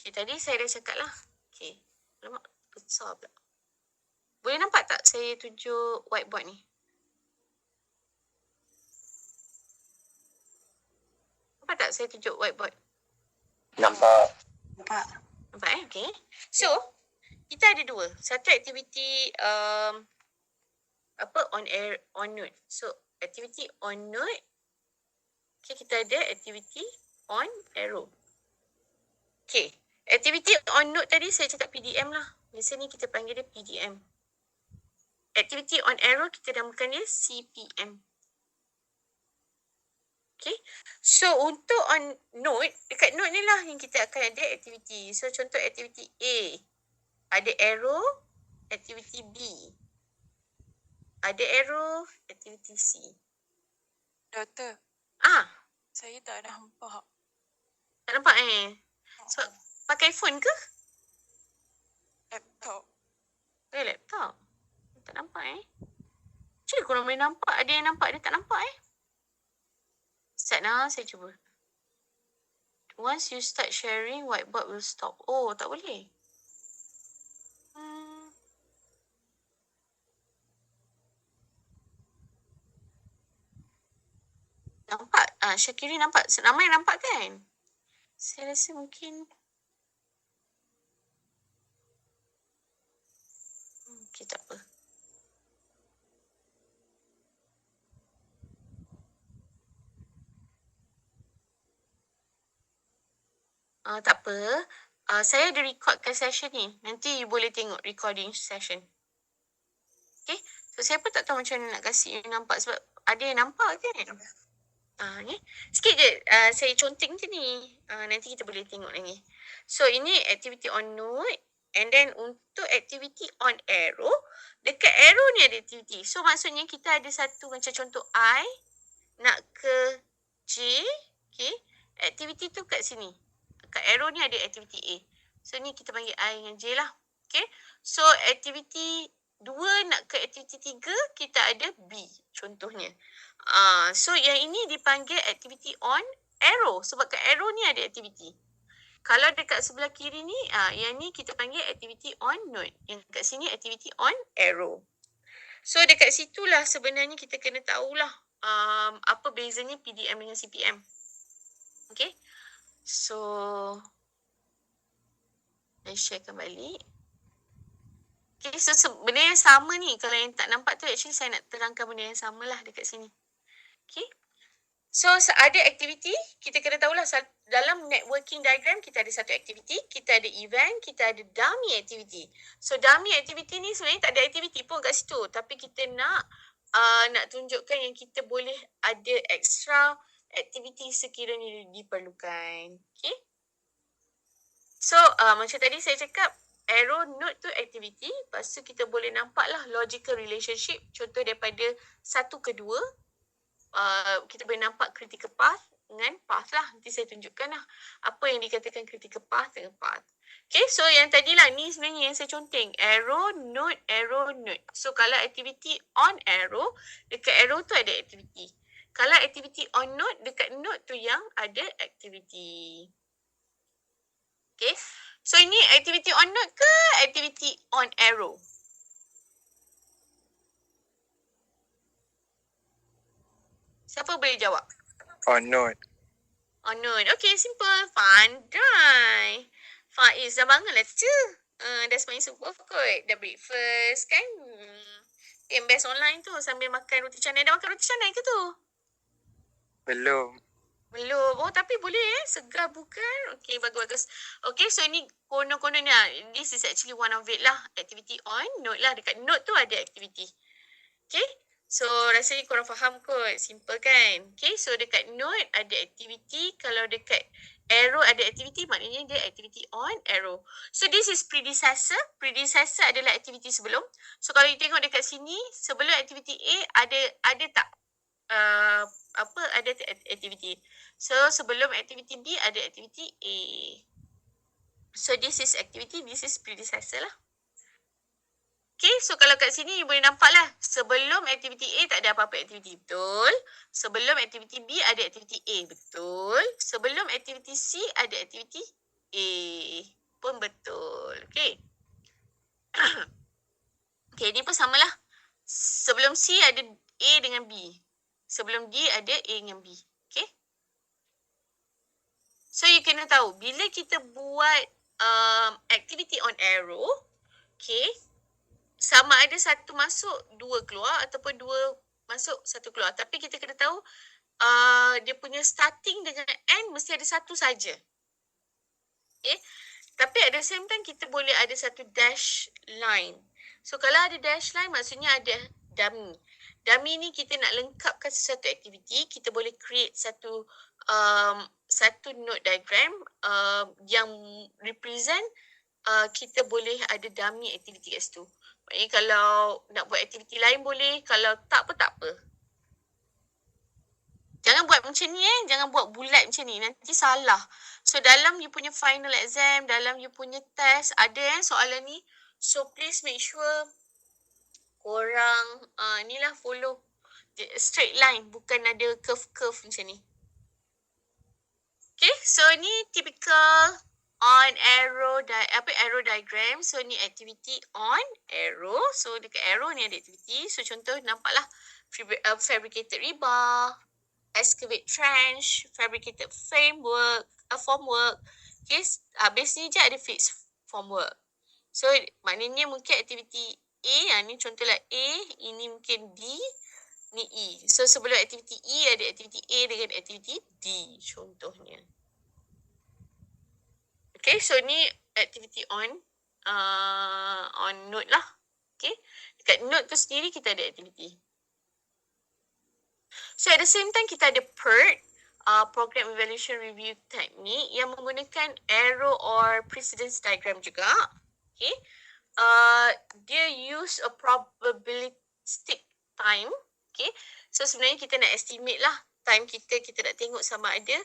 Okay, tadi saya dah cakap lah. Okay, lemak besar pula. Boleh nampak tak saya tunjuk whiteboard ni? Nampak tak saya tunjuk whiteboard? Nampak. Nampak okay. So, kita ada dua. Satu aktiviti on note. So, aktiviti on note. Okay, kita ada aktiviti on arrow. Okay, aktiviti on note tadi saya cakap PDM lah. Biasa ni kita panggil dia PDM. Aktiviti on arrow kita namakan dia CPM. Okay, so untuk on note, dekat note ni lah yang kita akan ada aktiviti. So contoh aktiviti A, ada arrow, aktiviti B, ada arrow, aktiviti C. Doktor, Saya tak nampak. tak nampak So, pakai phone ke? Laptop. Laptop. Tak nampak Cik, korang boleh nampak. Ada yang nampak, ada tak nampak Sekejap lah, saya cuba. Once you start sharing, whiteboard will stop. Oh, tak boleh. Nampak? Syakiri nampak? Ramai nampak kan? Saya rasa mungkin... Okay, tak apa. Tak apa. Saya ada recordkan session ni. Nanti you boleh tengok recording session. Okay. So, saya pun tak tahu macam mana nak kasih you nampak. Sebab ada yang nampak kan? Ni. Sikit je. Saya conteng je ni. Nanti kita boleh tengok lagi. So, ini activity on note. And then, untuk activity on arrow. Dekat arrow ni ada activity. So, maksudnya kita ada satu macam contoh I. Nak ke J. Okay. Activity tu kat sini. Kat arrow ni ada activity A. So, ni kita panggil I dengan J lah. Okay. So, activity 2 nak ke activity 3, kita ada B contohnya. So, yang ini dipanggil activity on arrow. Sebab kat arrow ni ada activity. Kalau dekat sebelah kiri ni, yang ni kita panggil activity on note. Yang kat sini activity on arrow. So, dekat situlah sebenarnya kita kena tahulah apa bezanya PDM dengan CPM. Okay. So, saya sharekan balik. Okay, so benda yang sama ni. Kalau yang tak nampak tu, actually saya nak terangkan benda yang sama lah dekat sini. Okay. So, ada aktiviti, kita kena tahulah dalam networking diagram, kita ada satu aktiviti, kita ada event, kita ada dummy activity. So, dummy activity ni sebenarnya tak ada aktiviti pun kat situ. Tapi kita nak tunjukkan yang kita boleh ada extra aktiviti sekiranya diperlukan. Okay. So, macam tadi saya cakap, arrow node tu activity. Lepas tu kita boleh nampak lah logical relationship. Contoh daripada 1 ke 2. Kita boleh nampak critical path dengan path lah. Nanti saya tunjukkan lah apa yang dikatakan critical path dengan path. Okay, so yang tadilah ni sebenarnya yang saya conteng. Arrow, node. So kalau activity on arrow, dekat arrow tu ada activity. Kalau activity on node, dekat node tu yang ada activity. Okay, so ini activity on node ke activity on arrow? Siapa boleh jawab? On node. On node. Okay, simple. Pandai. Faiz dah bangun lah teacher. Dah semain subuh kot. Dah breakfast kan. Yang best online tu sambil makan roti canai. Dah makan roti canai ke tu? Belum. Belum. Oh tapi boleh segar bukan? Okay, bagus-bagus. Okay, so ni konon-kononnya. This is actually one of it lah. Activity on node lah. Dekat node tu ada activity. Okay. So rasanya korang faham kot. Simple kan? Okay, so dekat node ada activity. Kalau dekat arrow ada activity, maknanya dia activity on arrow. So this is predecessor. Predecessor adalah activity sebelum. So kalau you tengok dekat sini, sebelum activity A ada tak? Ada activity. So sebelum activity B ada activity A. So this is activity, this is predecessor lah. Okay, so kalau kat sini you boleh nampak lah. Sebelum activity A tak ada apa-apa activity. Betul. Sebelum activity B ada activity A. Betul. Sebelum activity C ada activity A. Pun betul. Okay. Okay, ni pun samalah. Sebelum C ada A dengan B. Sebelum D ada A dengan B. Okay. So you kena tahu, bila kita buat activity on arrow, okay, sama ada satu masuk, dua keluar ataupun dua masuk, satu keluar. Tapi kita kena tahu dia punya starting dengan end mesti ada satu saja. Okay. Tapi at the same time kita boleh ada satu dash line. So kalau ada dash line maksudnya ada dummy. Dummy ni kita nak lengkapkan sesuatu aktiviti. Kita boleh create satu node diagram yang represent kita boleh ada dummy aktiviti kat situ. Maknanya kalau nak buat aktiviti lain boleh, kalau tak pun tak apa. Jangan buat macam ni jangan buat bulat macam ni, nanti salah. So dalam you punya final exam, dalam you punya test ada soalan ni. So please make sure korang inilah follow straight line, bukan ada curve-curve macam ni. Okay, so ni typical on arrow diagram. So ni activity on arrow. So dekat arrow ni ada activity. So contoh nampaklah fabricated rebar, excavate trench, fabricated formwork. Okay, habis ni je ada fixed formwork. So maknanya mungkin aktiviti A, ni contohlah A, ini mungkin D, ni E. So sebelum aktiviti E ada aktiviti A dengan aktiviti D contohnya. Okay, so ni activity on node lah. Okay, dekat node tu sendiri kita ada activity. So at the same time kita ada PERT, Program Evaluation Review Technique yang menggunakan arrow or precedence diagram juga. Okay, dia use a probabilistic time. Okay, so sebenarnya kita nak estimate lah time kita nak tengok sama ada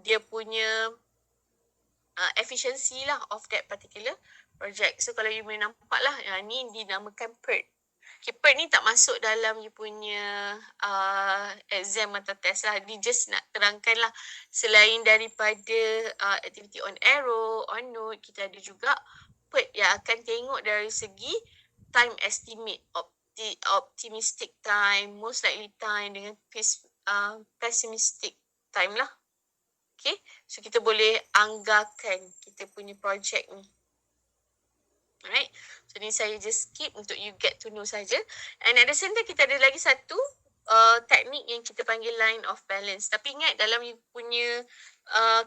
dia punya efficiency lah of that particular project. So kalau you boleh nampak lah, ni dinamakan PERT. Okay, PERT ni tak masuk dalam you punya exam atau test lah. Dia just nak terangkan lah, selain daripada activity on arrow, on node, kita ada juga PERT yang akan tengok dari segi time estimate, optimistic time, most likely time dengan pessimistic time lah. Okay, so kita boleh anggarkan kita punya project ni. Alright, so ni saya just skip untuk you get to know saja. And at the same time kita ada lagi satu teknik yang kita panggil line of balance. Tapi ingat dalam you punya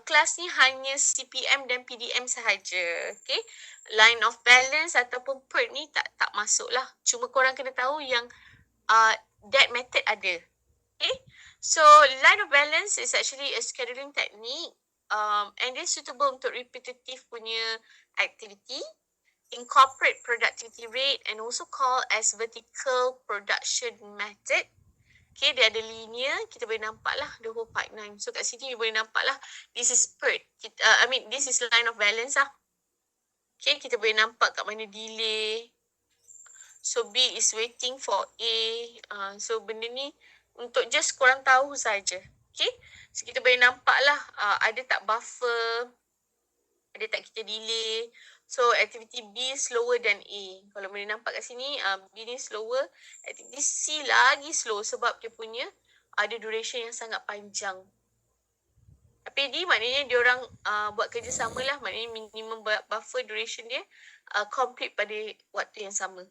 kelas ni hanya CPM dan PDM sahaja. Okay, line of balance ataupun PERT ni tak masuk lah. Cuma korang kena tahu yang that method ada. Okay, so line of balance is actually a scheduling technique and dia suitable untuk repetitive punya activity, incorporate productivity rate and also called as vertical production method. Okay, dia ada linear, kita boleh nampak lah the whole pipeline. So kat sini you boleh nampak lah, this is PERT. This is line of balance lah. Okay, kita boleh nampak kat mana delay. So B is waiting for A. So benda ni untuk just korang tahu saja. Okay, so kita boleh nampak lah ada tak buffer, ada tak kita delay. So activity B slower than A. Kalau boleh nampak kat sini, B ni slower. Activity C lagi slow sebab dia punya ada duration yang sangat panjang. Tapi D maknanya dia orang buat kerja sama lah. Maknanya minimum buffer duration dia complete pada waktu yang sama.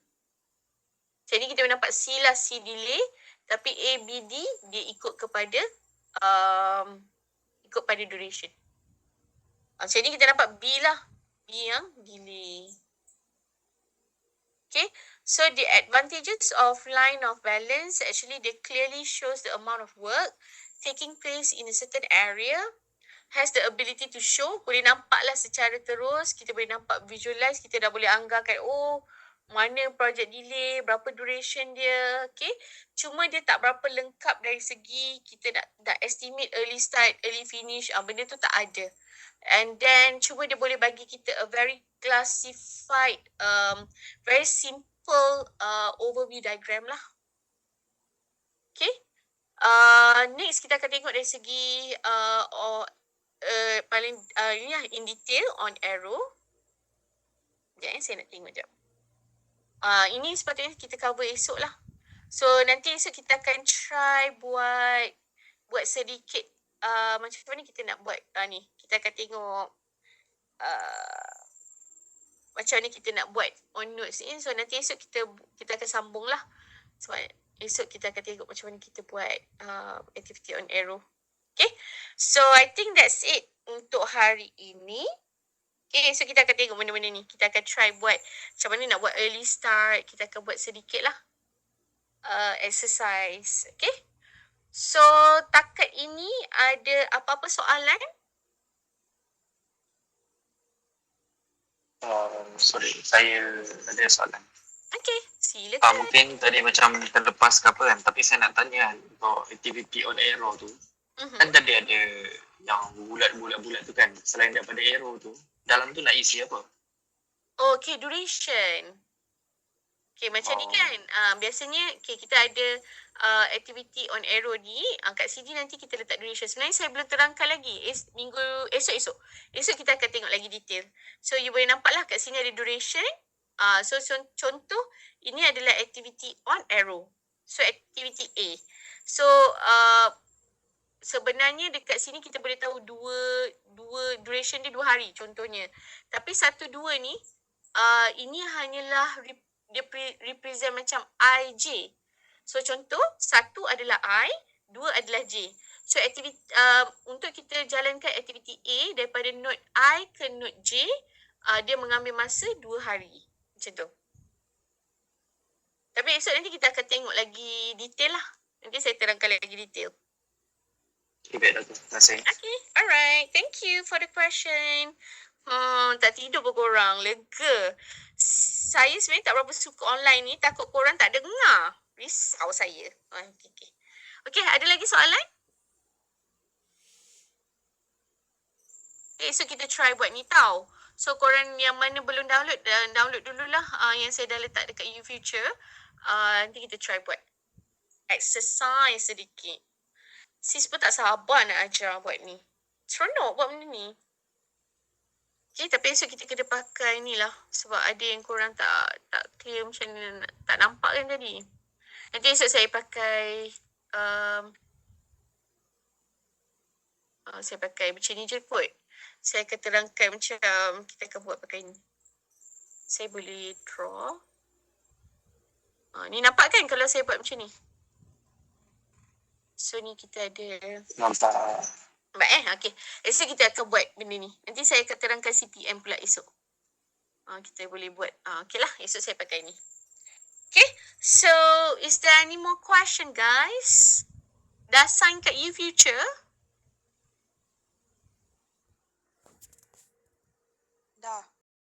Jadi kita boleh nampak C lah, C delay. Tapi A, B, D dia ikut kepada duration. Jadi kita dapat B lah. B yang delay. Okay, so the advantages of line of balance, actually they clearly shows the amount of work taking place in a certain area, has the ability to show, boleh nampak lah secara terus, kita boleh nampak visualize, kita dah boleh anggarkan, oh mana project delay, berapa duration dia, okay. Cuma dia tak berapa lengkap dari segi kita dah estimate early start, early finish, benda tu tak ada. And then cuma dia boleh bagi kita a very classified, very simple overview diagram lah. Okay. Next kita akan tengok dari segi paling ini lah in detail on arrow. Sekejap saya nak tengok sekejap. Ini sepatutnya kita cover esok lah. So nanti esok kita akan try buat sedikit macam mana kita nak buat ni. Kita akan tengok macam mana kita nak buat on notes ni. So nanti esok kita akan sambung lah. Sebab esok kita akan tengok macam mana kita buat activity on arrow. Okay. So I think that's it untuk hari ini. Okay, so kita akan tengok benda-benda ni. Kita akan try buat macam mana nak buat early start. Kita akan buat sedikit lah exercise. Okay. So takat ini ada apa-apa soalan? Sorry, saya ada soalan. Okay, silakan. Mungkin tadi macam terlepas ke apa kan, tapi saya nak tanya kan, untuk activity on arrow tu, kan tadi ada yang bulat-bulat tu kan, selain daripada arrow tu, dalam tu nak isi apa? Okay, duration. Okay, macam ni kan, biasanya kita ada activity on arrow ni, kat sini nanti kita letak duration. Sebenarnya saya belum terangkan lagi, esok kita akan tengok lagi detail. So you boleh nampak lah kat sini ada duration. So contoh, ini adalah activity on arrow. So activity A. So sebenarnya dekat sini kita boleh tahu dua duration dia 2 hari contohnya. Tapi 1, 2 ni ini hanyalah dia represent macam I, J. So contoh 1 adalah I, 2 adalah J. So activity untuk kita jalankan activity A daripada node I ke node J, dia mengambil masa 2 hari. Macam tu. Tapi esok nanti kita akan tengok lagi detail lah. Nanti saya terangkan lagi detail. Okay, baik Dato'. Terima kasih. Okay, alright. Thank you for the question. Tak tidur pun korang. Lega. Saya sebenarnya tak berapa suka online ni. Takut korang tak dengar. Risau saya. Okay. Okay, ada lagi soalan? Okay, so kita try buat ni tau. So korang yang mana belum download, download dululah yang saya dah letak dekat YouFuture. Nanti kita try buat exercise sedikit. Sis pun tak sabar nak ajar buat ni. Seronok buat benda ni. Okay, tapi esok kita kena pakai ni lah. Sebab ada yang korang tak clear macam ni. Tak nampak kan tadi. Nanti esok saya pakai saya pakai macam ni je kot. Saya akan terangkan macam kita akan buat pakai ni. Saya boleh draw. Ni nampak kan kalau saya buat macam ni? So ni kita ada. Nampak. Nampak Okay. Esok kita akan buat benda ni. Nanti saya akan terangkan CPM pula esok. Kita boleh buat. Okay lah. Esok saya pakai ni. Okay. So, is there any more question guys? Dah sign kat YouFuture? Dah.